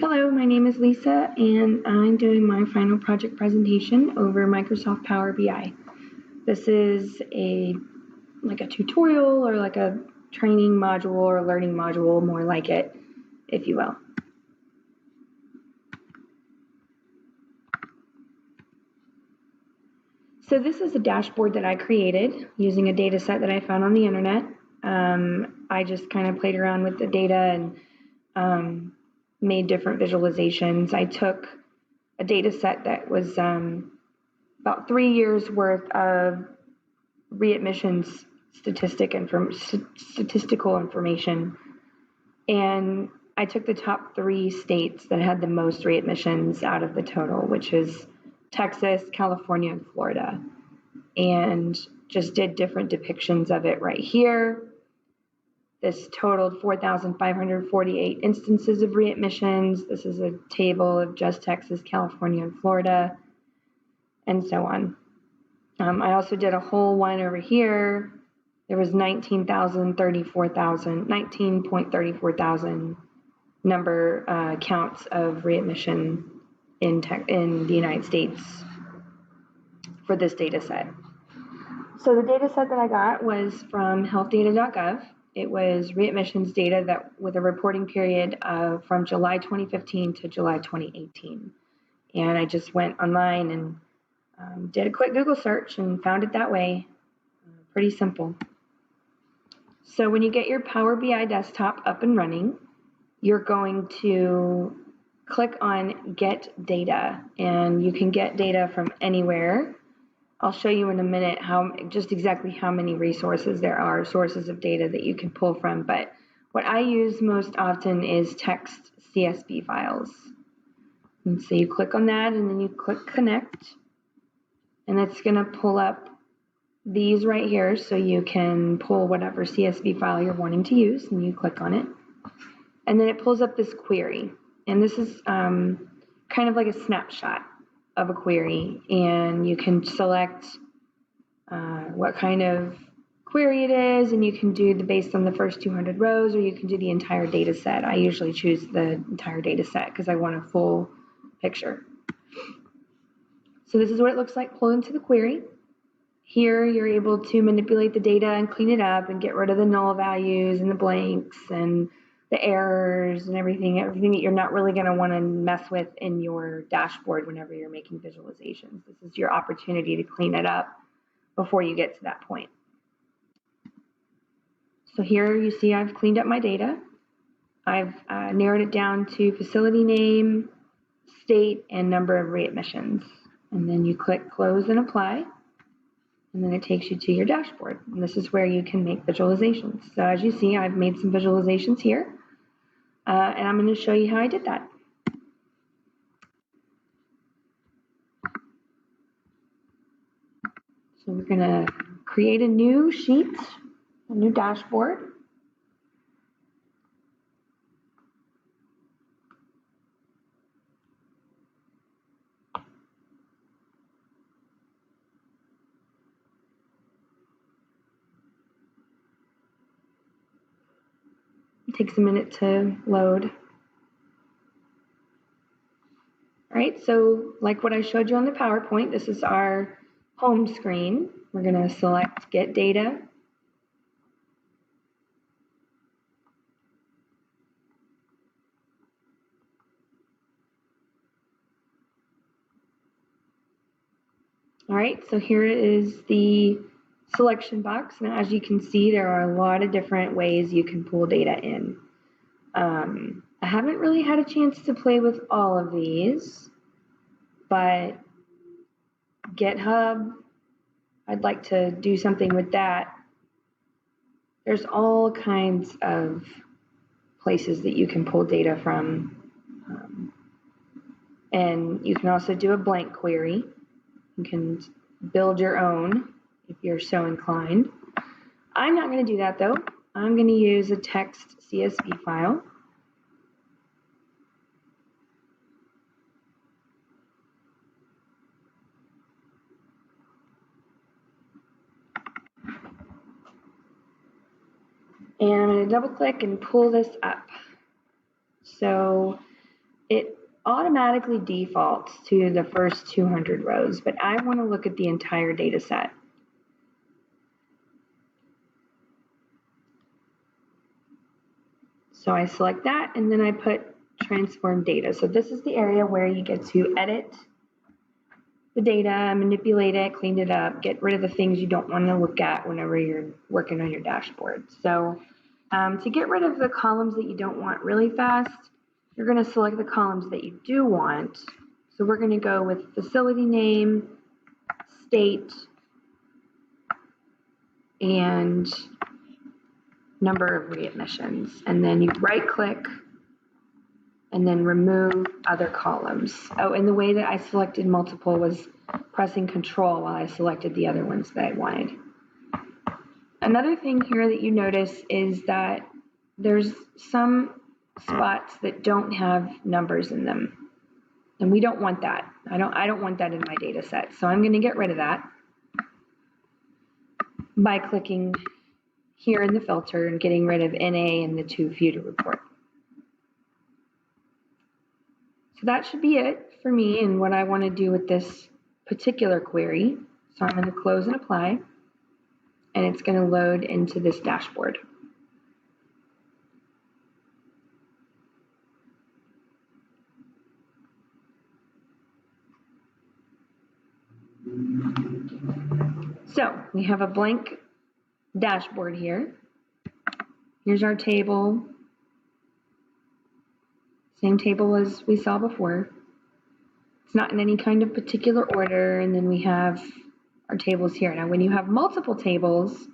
Hello, my name is Lisa, and I'm doing my final project presentation over Microsoft Power BI. This is like a tutorial or like a training module or learning module, more like it, if you will. So this is a dashboard that I created using a data set that I found on the internet. I just kind of played around with the data and made different visualizations. I took a data set that was about 3 years worth of readmissions statistical information, and I took the top 3 states that had the most readmissions out of the total, which is Texas, California, and Florida, and just did different depictions of it right here. This totaled 4,548 instances of readmissions. This is a table of just Texas, California, and Florida, and so on. I also did a whole one over here. There was 19.34 thousand number counts of readmission in the United States for this data set. So the data set that I got was from healthdata.gov. It was readmissions data that with a reporting period from July 2015 to July 2018. And I just went online and did a quick Google search and found it that way. Pretty simple. So when you get your Power BI desktop up and running, you're going to click on Get Data, and you can get data from anywhere. I'll show you in a minute just exactly how many resources there are, sources of data that you can pull from, but what I use most often is text CSV files. And so you click on that and then you click Connect, and it's going to pull up these right here so you can pull whatever CSV file you're wanting to use, and you click on it. And then it pulls up this query, and this is kind of like a snapshot of a query, and you can select what kind of query it is, and you can do based on the first 200 rows, or you can do the entire data set. I usually choose the entire data set because I want a full picture. So this is what it looks like pulled into the query. Here you're able to manipulate the data and clean it up and get rid of the null values and the blanks and the errors and everything that you're not really going to want to mess with in your dashboard whenever you're making visualizations. This is your opportunity to clean it up before you get to that point. So here you see I've cleaned up my data. I've narrowed it down to facility name, state, and number of readmissions. And then you click Close and Apply, and then it takes you to your dashboard. And this is where you can make visualizations. So as you see, I've made some visualizations here, and I'm going to show you how I did that. So we're going to create a new sheet, a new dashboard. It takes a minute to load. All right, so like what I showed you on the PowerPoint, this is our home screen. We're going to select Get Data. All right, so here is the selection box. Now, as you can see, there are a lot of different ways you can pull data in. I haven't really had a chance to play with all of these, but GitHub, I'd like to do something with that. There's all kinds of places that you can pull data from. And you can also do a blank query. You can build your own if you're so inclined. I'm not going to do that though. I'm going to use a text CSV file. And I'm going to double click and pull this up. So it automatically defaults to the first 200 rows, but I want to look at the entire data set. So I select that, and then I put transform data. So this is the area where you get to edit the data, manipulate it, clean it up, get rid of the things you don't want to look at whenever you're working on your dashboard. So to get rid of the columns that you don't want really fast, you're going to select the columns that you do want. So we're going to go with facility name, state, and number of readmissions. And then you right click and then remove other columns. Oh, and the way that I selected multiple was pressing Control while I selected the other ones that I wanted. Another thing here that you notice is that there's some spots that don't have numbers in them. And we don't want that. I don't want that in my data set. So I'm going to get rid of that by clicking here in the filter and getting rid of NA and the to view to report. So that should be it for me and what I want to do with this particular query. So I'm going to close and apply, and it's going to load into this dashboard. So we have a blank dashboard here. Here's our table. Same table as we saw before. It's not in any kind of particular order, and then we have our tables here. Now, when you have multiple tables,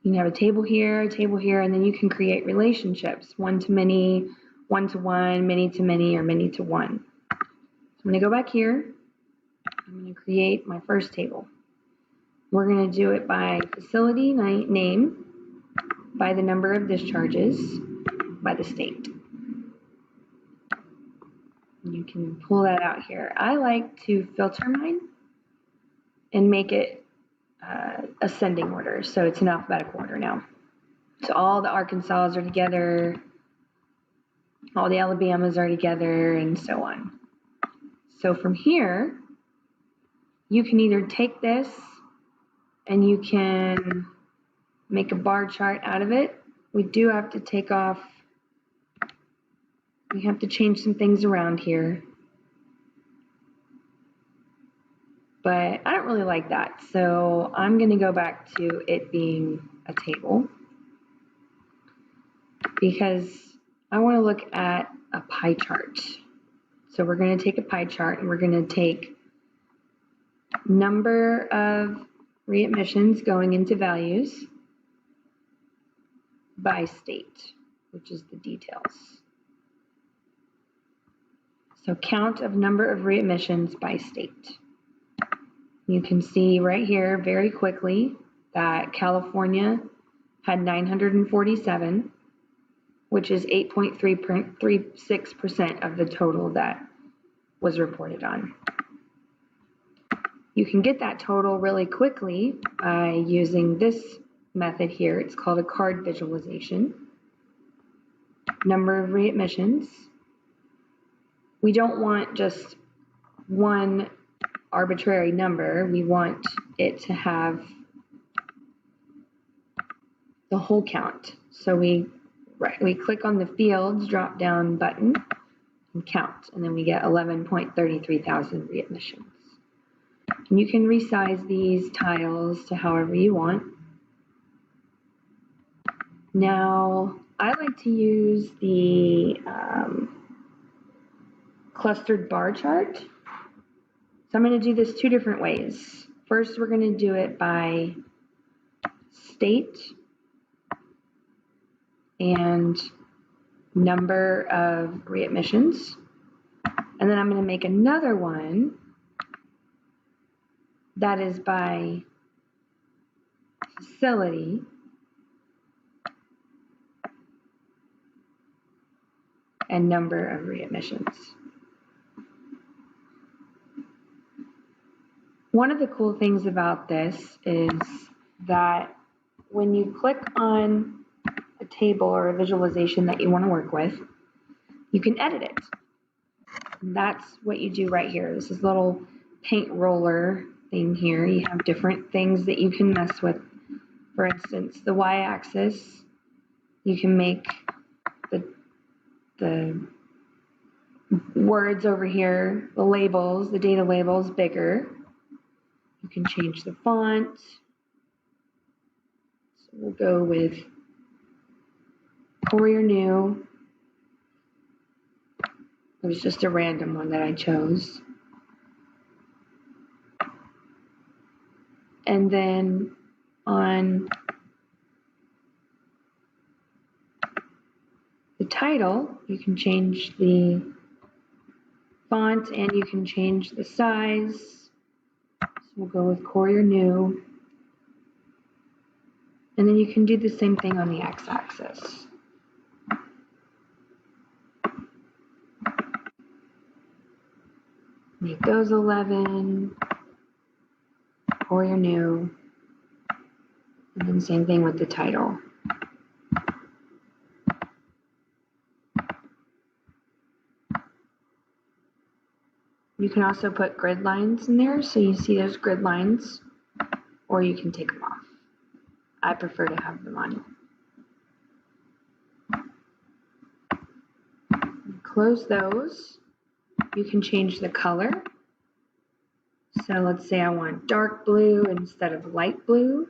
you can have a table here, and then you can create relationships, one to many, one to one, many to many, or many to one. So I'm going to go back here. I'm going to create my first table. We're going to do it by facility name, by the number of discharges, by the state. You can pull that out here. I like to filter mine and make it ascending order, so it's in alphabetical order now. So all the Arkansas are together, all the Alabamas are together, and so on. So from here, you can either take this and you can make a bar chart out of it. We do have to take off, we have to change some things around here. But I don't really like that. So I'm going to go back to it being a table because I want to look at a pie chart. So we're going to take a pie chart and we're going to take number of readmissions going into values by state, which is the details. So count of number of readmissions by state. You can see right here very quickly that California had 947, which is 8.36% of the total that was reported on. You can get that total really quickly by using this method here. It's called a card visualization. Number of readmissions. We don't want just one arbitrary number. We want it to have the whole count. So we click on the fields drop down button and count, and then we get 11.33 thousand readmissions. And you can resize these tiles to however you want. Now, I like to use the clustered bar chart. So I'm going to do this two different ways. First, we're going to do it by state and number of readmissions. And then I'm going to make another one that is by facility and number of readmissions. One of the cool things about this is that when you click on a table or a visualization that you want to work with, you can edit it. That's what you do right here. This is a little paint roller thing here. You have different things that you can mess with. For instance, the y-axis, you can make the words over here, the labels, the data labels bigger. You can change the font. So we'll go with Courier New. It was just a random one that I chose. And then on the title, you can change the font and you can change the size. So we'll go with Courier New. And then you can do the same thing on the x-axis. Make those 11, Courier New, and then same thing with the title. You can also put grid lines in there, so you see those grid lines, or you can take them off. I prefer to have them on. Close those. You can change the color. So let's say I want dark blue instead of light blue.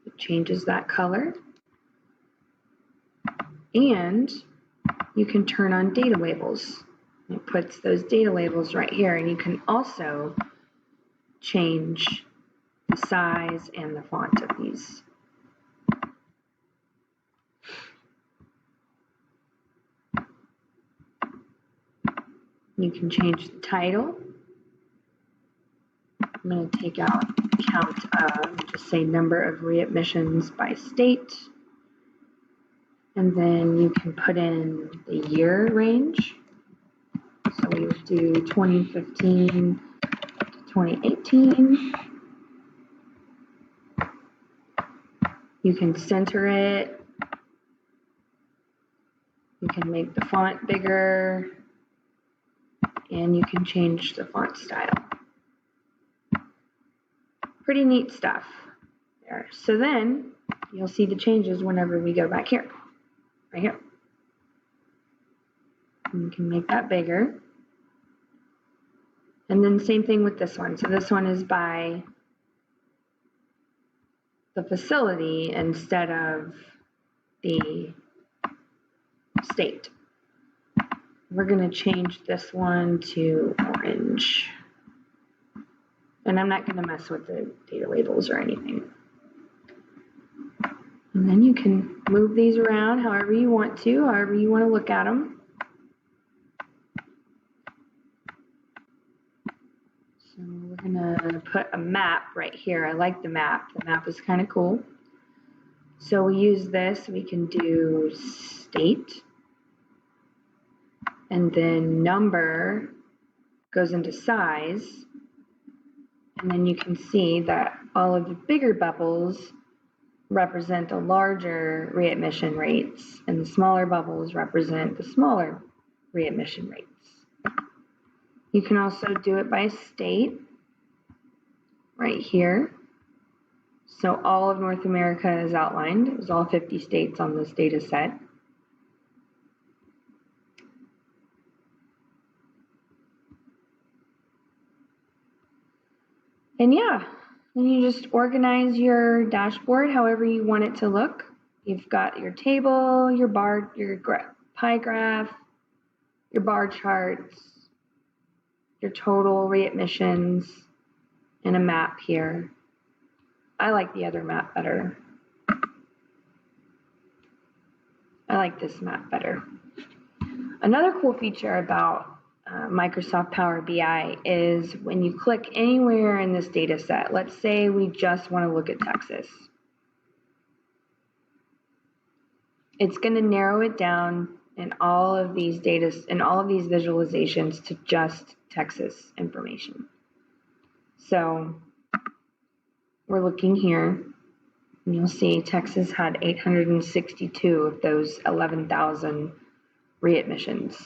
It changes that color. And you can turn on data labels. It puts those data labels right here, and you can also change the size and the font of these. You can change the title. I'm going to take out count of, just say number of readmissions by state. And then you can put in the year range. So we would do 2015 to 2018. You can center it. You can make the font bigger. And you can change the font style. Pretty neat stuff there. So then you'll see the changes whenever we go back here, right here. And you can make that bigger. And then same thing with this one. So this one is by the facility instead of the state. We're going to change this one to orange. And I'm not going to mess with the data labels or anything. And then you can move these around however you want to, however you want to look at them. So we're going to put a map right here. I like the map. The map is kind of cool. So we use this. We can do state. And then number goes into size. And then you can see that all of the bigger bubbles represent the larger readmission rates, and the smaller bubbles represent the smaller readmission rates. You can also do it by state right here. So all of North America is outlined. There's all 50 states on this data set. And yeah, then you just organize your dashboard however you want it to look. You've got your table, your bar, your pie graph, your bar charts, your total readmissions, and a map here. I like the other map better. I like this map better. Another cool feature about Microsoft Power BI is when you click anywhere in this data set, let's say we just want to look at Texas. It's going to narrow it down in all of these data and all of these visualizations to just Texas information. So we're looking here, and you'll see Texas had 862 of those 11,000 readmissions.